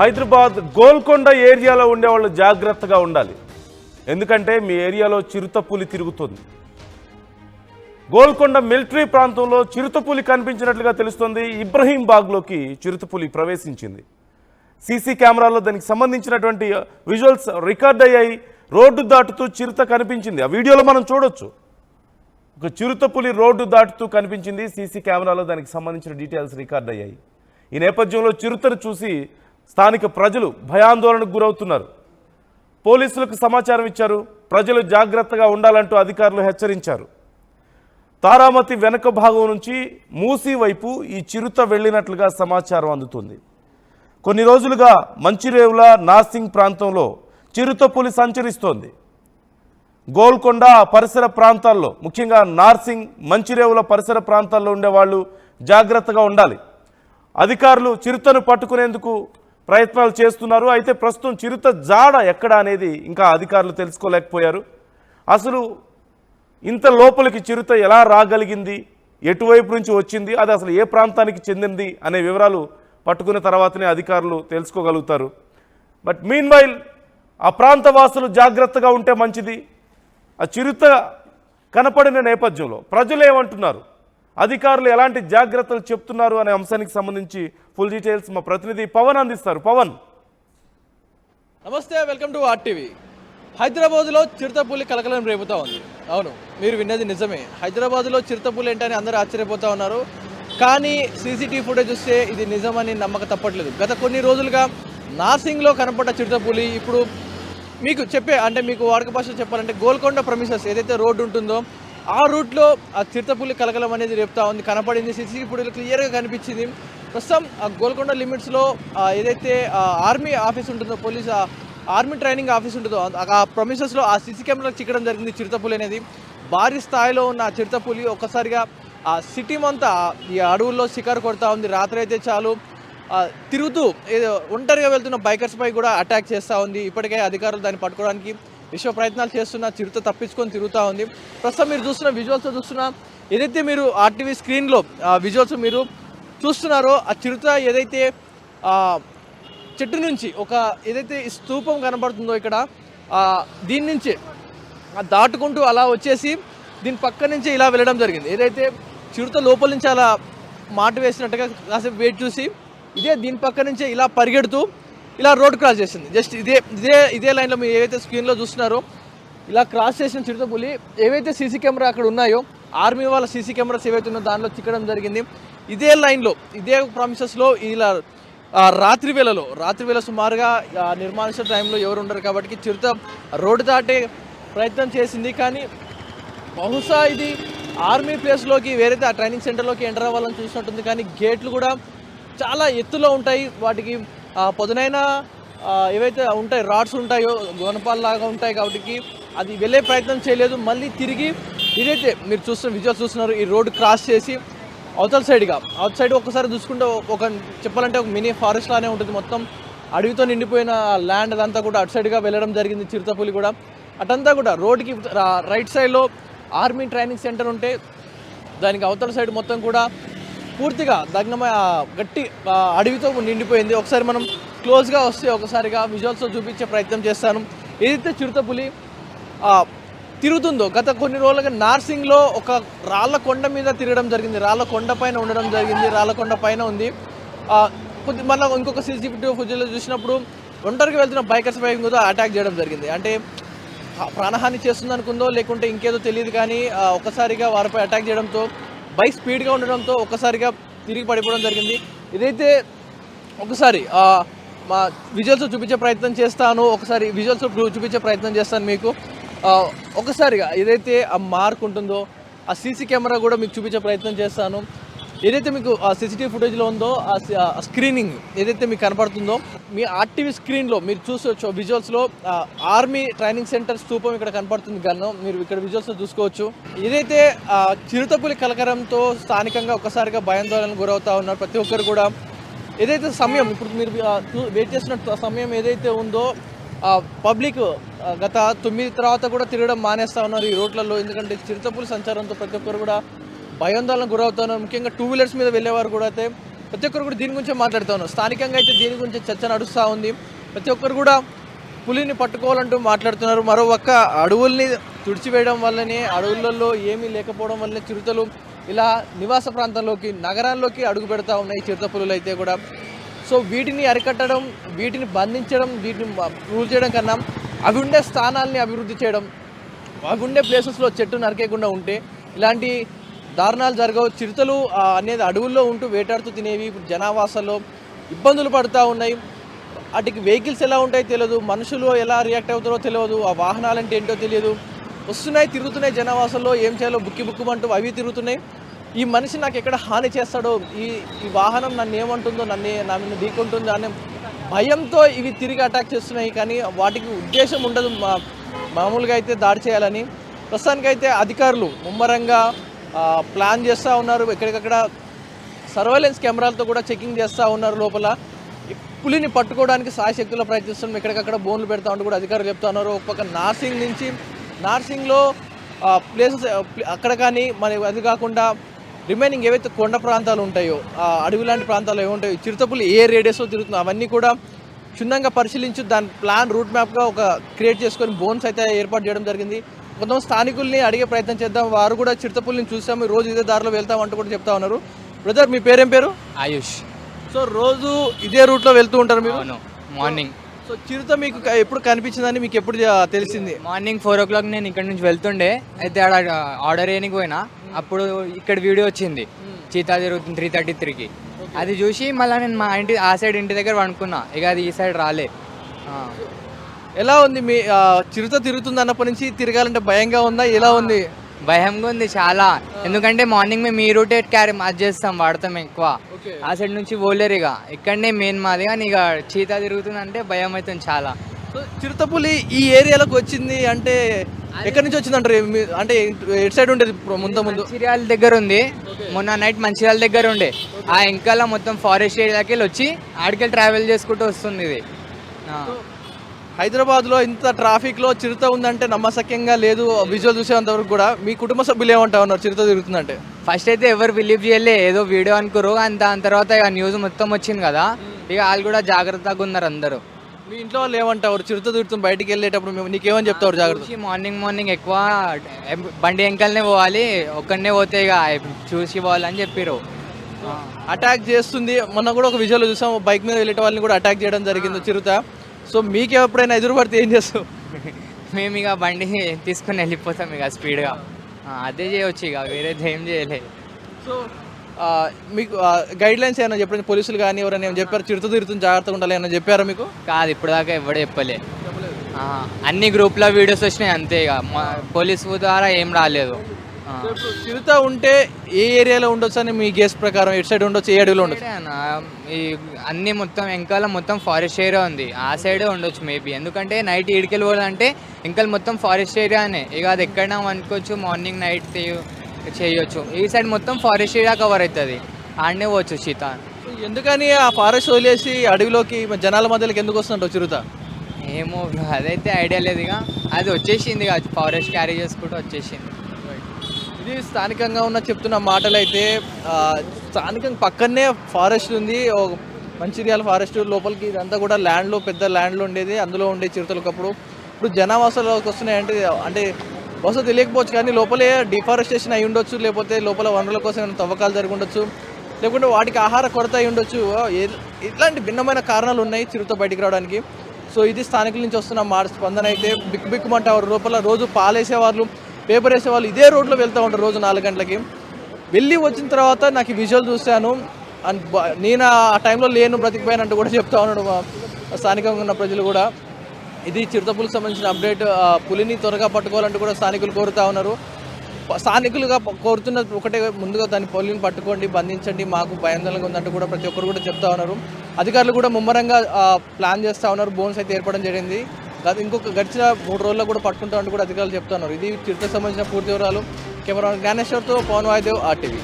హైదరాబాద్ గోల్కొండ ఏరియాలో ఉండేవాళ్ళు జాగ్రత్తగా ఉండాలి. ఎందుకంటే మీ ఏరియాలో చిరుతపులి తిరుగుతుంది. గోల్కొండ మిలిటరీ ప్రాంతంలో చిరుతపులి కనిపించినట్లుగా తెలుస్తోంది. ఇబ్రహీంబాగ్లోకి చిరుతపులి ప్రవేశించింది. సీసీ కెమెరాలో దానికి సంబంధించినటువంటి విజువల్స్ రికార్డ్ అయ్యాయి. రోడ్డు దాటుతూ చిరుత కనిపించింది. ఆ వీడియోలో మనం చూడొచ్చు. ఒక చిరుతపులి రోడ్డు దాటుతూ కనిపించింది. సీసీ కెమెరాలో దానికి సంబంధించిన డీటెయిల్స్ రికార్డ్ అయ్యాయి. ఈ నేపథ్యంలో చిరుతను చూసి స్థానిక ప్రజలు భయాందోళనకు గురవుతున్నారు. పోలీసులకు సమాచారం ఇచ్చారు. ప్రజలు జాగ్రత్తగా ఉండాలంటూ అధికారులు హెచ్చరించారు. తారామతి వెనక భాగం నుంచి మూసీ వైపు ఈ చిరుత వెళ్ళినట్లుగా సమాచారం అందుతుంది. కొన్ని రోజులుగా మంచిరేవుల నార్సింగ్ ప్రాంతంలో చిరుతపులి సంచరిస్తోంది. గోల్కొండ పరిసర ప్రాంతాల్లో, ముఖ్యంగా నార్సింగ్ మంచిరేవుల పరిసర ప్రాంతాల్లో ఉండేవాళ్ళు జాగ్రత్తగా ఉండాలి. అధికారులు చిరుతను పట్టుకునేందుకు ప్రయత్నాలు చేస్తున్నారు. అయితే ప్రస్తుతం చిరుత జాడ ఎక్కడ అనేది ఇంకా అధికారులు తెలుసుకోలేకపోయారు. అసలు ఇంత లోపలికి చిరుత ఎలా రాగలిగింది, ఎటువైపు నుంచి వచ్చింది, అది అసలు ఏ ప్రాంతానికి చెందింది అనే వివరాలు పట్టుకున్న తర్వాతనే అధికారులు తెలుసుకోగలుగుతారు. బట్ మీన్వైల్ ఆ ప్రాంత వాసులు జాగ్రత్తగా ఉంటే మంచిది. ఆ చిరుత కనపడిన నేపథ్యంలో ప్రజలు ఏమంటున్నారు, అధికారులు ఎలాంటి జాగ్రత్తలు చెప్తున్నారు అనే అంశానికి సంబంధించి ఫుల్ డీటెయిల్స్ మా ప్రతినిధి పవన్ అందిస్తారు. పవన్, నమస్తే, వెల్కమ్ టు ఆర్టీవీ. హైదరాబాద్లో చిరుతపులి కలకలం రేపుతా ఉంది. అవును, మీరు విన్నది నిజమే. హైదరాబాద్లో చిరుతపులి ఏంటని అందరూ ఆశ్చర్యపోతూ ఉన్నారు. కానీ సీసీటీవీ ఫుటేజ్ చూస్తే ఇది నిజమని నమ్మక తప్పట్లేదు. గత కొన్ని రోజులుగా నార్సింగ్లో కనపడ్డ చిరుతపులి ఇప్పుడు మీకు మీకు వాడుక భాషలో చెప్పాలంటే గోల్కొండ ప్రమిసెస్ ఏదైతే రోడ్డు ఉంటుందో ఆ రూట్లో ఆ చిరుతపులి కలకలం అనేది రేపుతా ఉంది. కనపడింది, సీసీటీవీ ఫుటేజ్ క్లియర్గా కనిపించింది. ప్రస్తుతం ఆ గోల్కొండ లిమిట్స్లో ఏదైతే ఆర్మీ ఆఫీస్ ఉంటుందో, పోలీస్ ఆర్మీ ట్రైనింగ్ ఆఫీస్ ఉంటుందో ఆ ప్రమిసెస్లో ఆ సీసీ కెమెరా చిక్కడం జరిగింది. చిరుతపులి అనేది భారీ స్థాయిలో ఉన్న ఆ చిరుతపులి ఒక్కసారిగా ఆ సిటీ అంతా ఈ అడవుల్లో షికారు కొడతా ఉంది. రాత్రి అయితే చాలు తిరుగుతూ ఒంటరిగా వెళ్తున్న బైకర్స్ పై కూడా అటాక్ చేస్తూ ఉంది. ఇప్పటికే అధికారులు దాన్ని పట్టుకోవడానికి విశ్వ ప్రయత్నాలు చేస్తున్న చిరుత తప్పించుకొని తిరుగుతూ ఉంది. ప్రస్తుతం మీరు చూస్తున్న విజువల్స్ చూస్తున్న ఏదైతే మీరు ఆర్టీవీ స్క్రీన్లో విజువల్స్ మీరు చూస్తున్నారో ఆ చిరుత ఏదైతే చెట్టు నుంచి ఒక ఏదైతే స్తూపం కనబడుతుందో ఇక్కడ దీని నుంచి దాటుకుంటూ అలా వచ్చేసి దీని పక్క నుంచి ఇలా వెళ్ళడం జరిగింది. ఏదైతే చిరుత లోపల నుంచి అలా మాట వేసినట్టుగా కాసేపు వెయిట్ చూసి దీని పక్క నుంచే ఇలా పరిగెడుతూ ఇలా రోడ్ క్రాస్ చేసింది. జస్ట్ ఇదే లైన్లో మీరు ఏవైతే స్క్రీన్లో చూస్తున్నారో ఇలా క్రాస్ చేసిన చిరుతపులి ఏవైతే సీసీ కెమెరా అక్కడ ఉన్నాయో ఆర్మీ వాళ్ళ సీసీ కెమెరాస్ ఏవైతే ఉన్నాయో దానిలో చిక్కడం జరిగింది. ఇదే లైన్లో ఇదే ప్రామిసెస్లో ఇలా రాత్రి వేళ సుమారుగా నిర్మానుష్య టైంలో ఎవరు ఉండరు కాబట్టి చిరుత రోడ్డు దాటే ప్రయత్నం చేసింది. కానీ బహుశా ఇది ఆర్మీ ప్లేస్లోకి వేరైతే ఆ ట్రైనింగ్ సెంటర్లోకి ఎంటర్ అవ్వాలని చూసినట్టుంది. కానీ గేట్లు కూడా చాలా ఎత్తులో ఉంటాయి. వాటికి పొదునైన ఏవైతే ఉంటాయి రాడ్స్ ఉంటాయో గొనపాల్లాగా ఉంటాయి కాబట్టి అది వెళ్ళే ప్రయత్నం చేయలేదు. మళ్ళీ తిరిగి ఇదైతే మీరు చూస్తున్న విజువల్స్ చూస్తున్నారు, ఈ రోడ్డు క్రాస్ చేసి అవుట్ సైడ్ ఒకసారి చూసుకుంటే చెప్పాలంటే ఒక మినీ ఫారెస్ట్ లానే ఉంటుంది. మొత్తం అడవితో నిండిపోయిన ల్యాండ్ అదంతా కూడా అటు సైడ్గా వెళ్ళడం జరిగింది. చిరుతపులి కూడా అటంతా కూడా రోడ్డుకి రైట్ సైడ్లో ఆర్మీ ట్రైనింగ్ సెంటర్ ఉంటే దానికి అవతల సైడ్ మొత్తం కూడా పూర్తిగా గట్టి అడవితో నిండిపోయింది. ఒకసారి మనం క్లోజ్గా వస్తే ఒకసారిగా విజువల్స్తో చూపించే ప్రయత్నం చేస్తాను. ఏదైతే చిరుతపులి తిరుగుతుందో గత కొన్ని రోజులుగా నార్సింగ్లో ఒక రాళ్ళ కొండ మీద తిరగడం జరిగింది. రాళ్ళ కొండ పైన ఉండడం జరిగింది. రాళ్ళ కొండ పైన ఉంది. మళ్ళీ ఇంకొక సీసీటీవీ ఫుటేజ్లో చూసినప్పుడు ఒంటరిగా వెళ్తున్న బైకర్స్ పై కూడా అటాక్ చేయడం జరిగింది. అంటే ప్రాణహాని చేస్తుంది అనుకుందో లేకుంటే ఇంకేదో తెలియదు. కానీ ఒక్కసారిగా వారిపై అటాక్ చేయడంతో బైక్ స్పీడ్గా ఉండడంతో ఒక్కసారిగా తిరిగి పడిపోవడం జరిగింది. ఇదైతే ఒకసారి మా విజువల్స్ చూపించే ప్రయత్నం చేస్తాను. ఒకసారి విజువల్స్ చూపించే ప్రయత్నం చేస్తాను మీకు. ఒకసారిగా ఏదైతే ఆ మార్క్ ఉంటుందో ఆ సీసీ కెమెరా కూడా మీకు చూపించే ప్రయత్నం చేస్తాను. ఏదైతే మీకు ఆ సీసీటీవీ ఫుటేజ్లో ఉందో ఆ స్క్రీనింగ్ ఏదైతే మీకు కనపడుతుందో మీ ఆర్టీవీ స్క్రీన్లో మీరు చూసుకోవచ్చు. విజువల్స్లో ఆర్మీ ట్రైనింగ్ సెంటర్ స్తూపం ఇక్కడ కనపడుతుంది. గన్ను మీరు ఇక్కడ విజువల్స్లో చూసుకోవచ్చు. ఏదైతే చిరుతపులి కలకరంతో స్థానికంగా ఒక్కసారిగా భయాందోళనకు గురవుతూ ఉన్నారు ప్రతి ఒక్కరు కూడా. ఏదైతే సమయం ఇప్పుడు మీరు వెయిట్ చేస్తున్న సమయం ఏదైతే ఉందో పబ్లిక్ గత 9 తర్వాత కూడా తిరగడం మానేస్తూ ఉన్నారు ఈ రోడ్లలో. ఎందుకంటే చిరుతపులి సంచారంతో ప్రతి ఒక్కరు కూడా భయాందోళనకు గురవుతున్నారు. ముఖ్యంగా 2 వీలర్స్ మీద వెళ్ళేవారు కూడా అయితే ప్రతి ఒక్కరు కూడా దీని గురించే మాట్లాడుతూ ఉన్నారు. స్థానికంగా అయితే దీని గురించి చర్చ నడుస్తూ ఉంది. ప్రతి ఒక్కరు కూడా పులిని పట్టుకోవాలంటూ మాట్లాడుతున్నారు. మరోపక్క అడవుల్ని తుడిచివేయడం వల్లనే, అడవులలో ఏమీ లేకపోవడం వల్లనే చిరుతలు ఇలా నివాస ప్రాంతంలోకి, నగరాల్లోకి అడుగు పెడతా ఉన్నాయి చిరుత పులులు అయితే కూడా. సో వీటిని అరికట్టడం, వీటిని బంధించడం, వీటిని రూల్ చేయడం కన్నా అవి ఉండే స్థానాల్ని అభివృద్ధి చేయడం, అవి ఉండే ప్లేసెస్లో చెట్టు నరికేయకుండా ఉంటే ఇలాంటి దారుణాలు జరగవు. చిరుతలు అనేది అడవుల్లో ఉంటూ వేటాడుతూ తినేవి. ఇప్పుడు జనావాసాల్లో ఇబ్బందులు పడుతూ ఉన్నాయి. వాటికి వెహికల్స్ ఎలా ఉంటాయో తెలియదు, మనుషులు ఎలా రియాక్ట్ అవుతారో తెలియదు, ఆ వాహనాలంటే ఏంటో తెలియదు. వస్తున్నాయి, తిరుగుతున్నాయి జనావాసాల్లో, ఏం చేయాలో బుక్కుమంటూ అవి తిరుగుతున్నాయి. ఈ మనిషి నాకు ఎక్కడ హాని చేస్తాడో, ఈ వాహనం నన్ను ఏమంటుందో, నా మీద ఢీకుంటుందో అనే భయంతో ఇవి తిరిగి అటాక్ చేస్తున్నాయి. కానీ వాటికి ఉద్దేశం ఉండదు మామూలుగా అయితే దాడి చేయాలని. ప్రస్తుతానికైతే అధికారులు ముమ్మరంగా ప్లాన్ చేస్తూ ఉన్నారు. ఎక్కడికక్కడ సర్వేలెన్స్ కెమెరాలతో కూడా చెకింగ్ చేస్తూ ఉన్నారు. లోపల పులిని పట్టుకోవడానికి సాయశక్తుల్లో ప్రయత్నిస్తున్నాం, ఎక్కడికక్కడ బోన్లు పెడతా ఉంటూ కూడా అధికారులు చెప్తా ఉన్నారు. ఒక పక్క నార్సింగ్లో ప్లేసెస్ అక్కడ కానీ మరి అది కాకుండా రిమైనింగ్ ఏవైతే కొండ ప్రాంతాలు ఉంటాయో, అడవి లాంటి ప్రాంతాలు ఏమి ఉంటాయో, చిరుతపులి ఏ రేడియస్లో తిరుగుతుందో అవన్నీ కూడా క్షుణ్ణంగా పరిశీలించి దాని ప్లాన్ రూట్ మ్యాప్గా ఒక క్రియేట్ చేసుకొని బోన్స్ అయితే ఏర్పాటు చేయడం జరిగింది. కొంతమంది స్థానికుల్ని అడిగే ప్రయత్నం చేద్దాం. వారు కూడా చిరుతపులిని చూసాము, రోజు ఇదే దారిలో వెళ్తాం అంటూ కూడా చెప్తా ఉన్నారు. బ్రదర్, మీ పేరేం పేరు? ఆయుష్. సో రోజు ఇదే రూట్లో వెళ్తూ ఉంటారు మీరు? మార్నింగ్. సో చిరుత మీకు ఎప్పుడు కనిపించిందని మీకు ఎప్పుడు తెలిసింది? మార్నింగ్ 4 o'clock నేను ఇక్కడ నుంచి వెళ్తుండే, అయితే ఆడ ఆర్డర్ చేయడానికి పోయినా, అప్పుడు ఇక్కడ వీడియో వచ్చింది చీతా తిరుగుతుంది 3:33కి. అది చూసి మళ్ళీ నేను మా ఇంటి దగ్గర వండుకున్నా, ఇక అది ఈ సైడ్ రాలే. ఎలా ఉంది మీ చిరుత తిరుగుతుంది అన్నప్పటి నుంచి తిరగాలంటే భయంగా ఉందా? ఎలా ఉంది? భయంగా ఉంది చాలా, ఎందుకంటే మార్నింగ్ మేము ఈ రూటే చేస్తాం, వాడతాం ఎక్కువ. ఆ సైడ్ నుంచి పోలేరు, ఇక ఇక్కడనే మెయిన్ మాది. కానీ ఇక చీతా తిరుగుతుందంటే భయం అవుతుంది చాలా. సో చిరుతపులి ఈ ఏరియాలోకి వచ్చింది అంటే ఎక్కడి నుంచి వచ్చింది అంటారు? అంటే ఎటు సైడ్ ఉండేది ముందు? మంచిర్యాల దగ్గర ఉంది. మొన్న నైట్ మంచిర్యాల దగ్గర ఉండే, ఆ వెనకాల మొత్తం ఫారెస్ట్ ఏరియాకి వెళ్ళి వచ్చి ఆడికెళ్ళి ట్రావెల్ చేసుకుంటూ వస్తుంది ఇది. హైదరాబాద్లో ఇంత ట్రాఫిక్లో చిరుత ఉందంటే నమ్మశక్యంగా లేదు. విజువల్ చూసేంత వరకు కూడా మీ కుటుంబ సభ్యులు ఏమంటా ఉన్నారు చిరుత తిరుగుతుందంటే? ఫస్ట్ అయితే ఎవరు బిలీవ్ చేయలే, ఏదో వీడియో అనుకోరు. అని దాని తర్వాత ఇక న్యూస్ మొత్తం వచ్చింది కదా, ఇక వాళ్ళు కూడా జాగ్రత్తగా ఉన్నారు అందరూ. మీ ఇంట్లో వాళ్ళు ఏమంటారు చిరుత తిరుగుతుంది బయటికి వెళ్ళేటప్పుడు? నీకేమని చెప్తారు? జాగ్రత్త. మార్నింగ్ ఎక్కువ బండి వెంకల్నే పోవాలి, ఒక్కడనే పోతే ఇక చూసి పోవాలని చెప్పారు. అటాక్ చేస్తుంది. మొన్న కూడా ఒక విజువల్ చూసాం, బైక్ మీద వెళ్ళే వాళ్ళని కూడా అటాక్ చేయడం జరిగింది చిరుత. సో మీకు ఎప్పుడైనా ఎదురు పడితే ఏం చేస్తాం? మేము ఇక బండి తీసుకుని వెళ్ళిపోతాం ఇక స్పీడ్గా. అదే చేయవచ్చు, ఇక వేరేది ఏం చేయలేదు. సో మీకు గైడ్ లైన్స్ ఏమైనా చెప్పండి, పోలీసులు కానీ ఎవరైనా ఏమైనా చెప్పారు చిరుత తిరుగుతుంది జాగ్రత్తగా ఉండాలి ఏమైనా చెప్పారా మీకు? కాదు, ఇప్పుడు దాకా ఎవరు చెప్పలే. అన్ని గ్రూప్లో వీడియోస్ వచ్చినాయి అంతే, ఇక పోలీసు ద్వారా ఏం రాలేదు. చిరుత ఉంటే ఏ ఏరియాలో ఉండొచ్చు అని మీ గేస్ ప్రకారం? ఎటు సైడ్ ఉండొచ్చు, ఏ అడవిలో ఉండొచ్చు? ఈ అన్ని మొత్తం వెంకాల మొత్తం ఫారెస్ట్ ఏరియా ఉంది, ఆ సైడే ఉండొచ్చు మేబీ. ఎందుకంటే నైట్ ఈడికెళ్ళి పోవాలంటే ఇంకా మొత్తం ఫారెస్ట్ ఏరియానే, ఇక అది ఎక్కడైనా అనుకోవచ్చు. మార్నింగ్ నైట్ చేయొచ్చు. ఈ సైడ్ మొత్తం ఫారెస్ట్ ఏరియా కవర్ అవుతుంది, ఆడనే పోవచ్చు చీత. ఎందుకని ఆ ఫారెస్ట్ వదిలేసి అడవిలోకి జనాల మధ్యలోకి ఎందుకు వస్తుంటావు చిరుత? ఏమో అదైతే ఐడియా లేదు, ఇక అది వచ్చేసింది, ఇక ఫారెస్ట్ క్యారీ చేసుకుంటూ వచ్చేసింది. ఇది స్థానికంగా ఉన్న చెప్తున్న మాటలు అయితే. స్థానికంగా పక్కనే ఫారెస్ట్ ఉంది, మంచిర్యాల ఫారెస్ట్ లోపలికి. ఇదంతా కూడా ల్యాండ్లో, పెద్ద ల్యాండ్లో ఉండేది, అందులో ఉండే చిరుతలు. ఒకప్పుడు ఇప్పుడు జనావాసాల్లోకి వస్తున్నాయంటే అంటే బహుశా తెలియకపోవచ్చు, కానీ లోపలే డిఫారెస్టేషన్ అయి ఉండొచ్చు, లేకపోతే లోపల వనరుల కోసం ఏమైనా తవ్వకాలు జరిగి ఉండొచ్చు, లేకుంటే వాటికి ఆహార కొరత అయి ఉండొచ్చు. ఇట్లాంటి భిన్నమైన కారణాలు ఉన్నాయి చిరుత బయటికి రావడానికి. సో ఇది స్థానికుల నుంచి వస్తున్న స్పందన అయితే. బిక్కుమంటారు. లోపల రోజు పాలేసేవాళ్ళు, పేపర్ వేసేవాళ్ళు ఇదే రోడ్లో వెళ్తూ ఉంటారు రోజు 4 గంటలకి. వెళ్ళి వచ్చిన తర్వాత నాకు ఈ విజువల్ చూశాను, నేను ఆ టైంలో లేను, బ్రతికిపోయానంటూ కూడా చెప్తా ఉన్నాడు స్థానికంగా ఉన్న ప్రజలు కూడా. ఇది చిరుతపులికి సంబంధించిన అప్డేట్. పులిని త్వరగా పట్టుకోవాలంటూ కూడా స్థానికులు కోరుతూ ఉన్నారు. స్థానికులుగా కోరుతున్న ఒకటే, ముందుగా దాన్ని పులిని పట్టుకోండి, బంధించండి, మాకు భయాందోళనగా ఉందంటూ కూడా ప్రతి ఒక్కరు కూడా చెప్తా ఉన్నారు. అధికారులు కూడా ముమ్మరంగా ప్లాన్ చేస్తూ ఉన్నారు. బోన్స్ అయితే ఏర్పడడం జరిగింది. గడిచిన 3 రోజుల్లో కూడా పట్టుకుంటామంటూ కూడా అధికారులు చెప్తా ఉన్నారు. ఇది చిరుతకు సంబంధించిన పూర్తి వివరాలు. కెమెరా జ్ఞానేశ్వర్తో పవన్ వాయుదేవ్, RTV.